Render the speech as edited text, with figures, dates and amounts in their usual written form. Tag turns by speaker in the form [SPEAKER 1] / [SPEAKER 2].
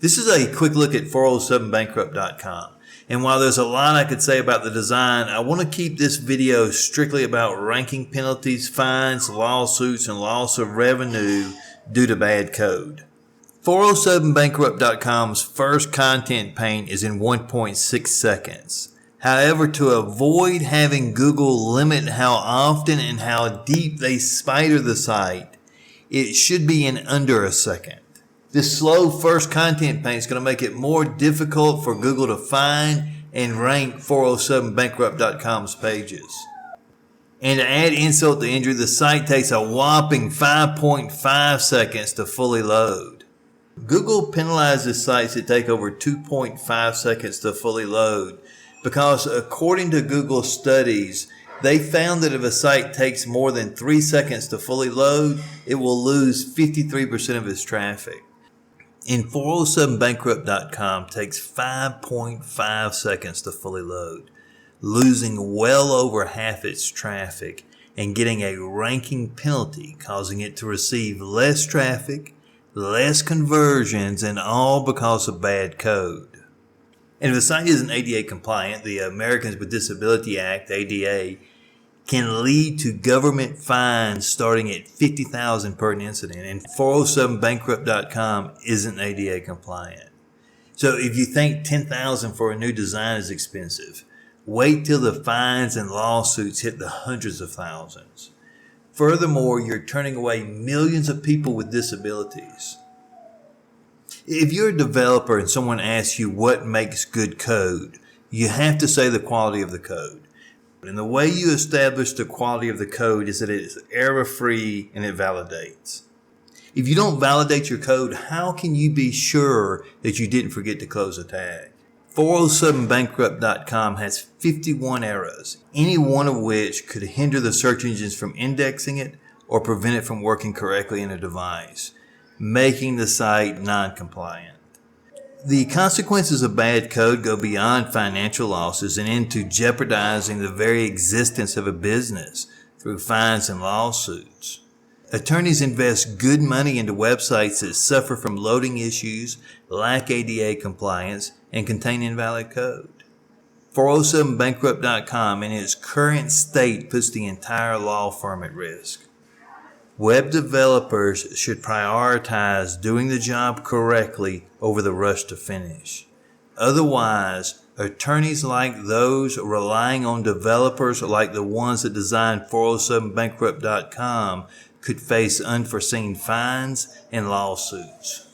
[SPEAKER 1] This is a quick look at 407bankrupt.com. And while there's a lot I could say about the design, I want to keep this video strictly about ranking penalties, fines, lawsuits, and loss of revenue due to bad code. 407bankrupt.com's first content pane is in 1.6 seconds. However, to avoid having Google limit how often and how deep they spider the site, it should be in under a second. This slow first content pane is going to make it more difficult for Google to find and rank 407bankrupt.com's pages. And to add insult to injury, the site takes a whopping 5.5 seconds to fully load. Google penalizes sites that take over 2.5 seconds to fully load because according to Google studies, they found that if a site takes more than 3 seconds to fully load, it will lose 53% of its traffic. And 407bankrupt.com takes 5.5 seconds to fully load, losing well over half its traffic and getting a ranking penalty, causing it to receive less traffic, less conversions, and all because of bad code. And if a site isn't ADA compliant, the Americans with Disability Act, ADA, can lead to government fines starting at $50,000 per incident, and 407bankrupt.com isn't ADA compliant. So if you think $10,000 for a new design is expensive, wait till the fines and lawsuits hit the hundreds of thousands. Furthermore, you're turning away millions of people with disabilities. If you're a developer and someone asks you what makes good code, you have to say the quality of the code. And the way you establish the quality of the code is that it is error-free and it validates. If you don't validate your code, how can you be sure that you didn't forget to close a tag? 407bankrupt.com has 51 errors, any one of which could hinder the search engines from indexing it or prevent it from working correctly in a device, making the site non-compliant. The consequences of bad code go beyond financial losses and into jeopardizing the very existence of a business through fines and lawsuits. Attorneys invest good money into websites that suffer from loading issues, lack ADA compliance, and contain invalid code. 407bankrupt.com in its current state puts the entire law firm at risk. Web developers should prioritize doing the job correctly over the rush to finish. Otherwise, attorneys like those relying on developers like the ones that designed 407bankrupt.com could face unforeseen fines and lawsuits.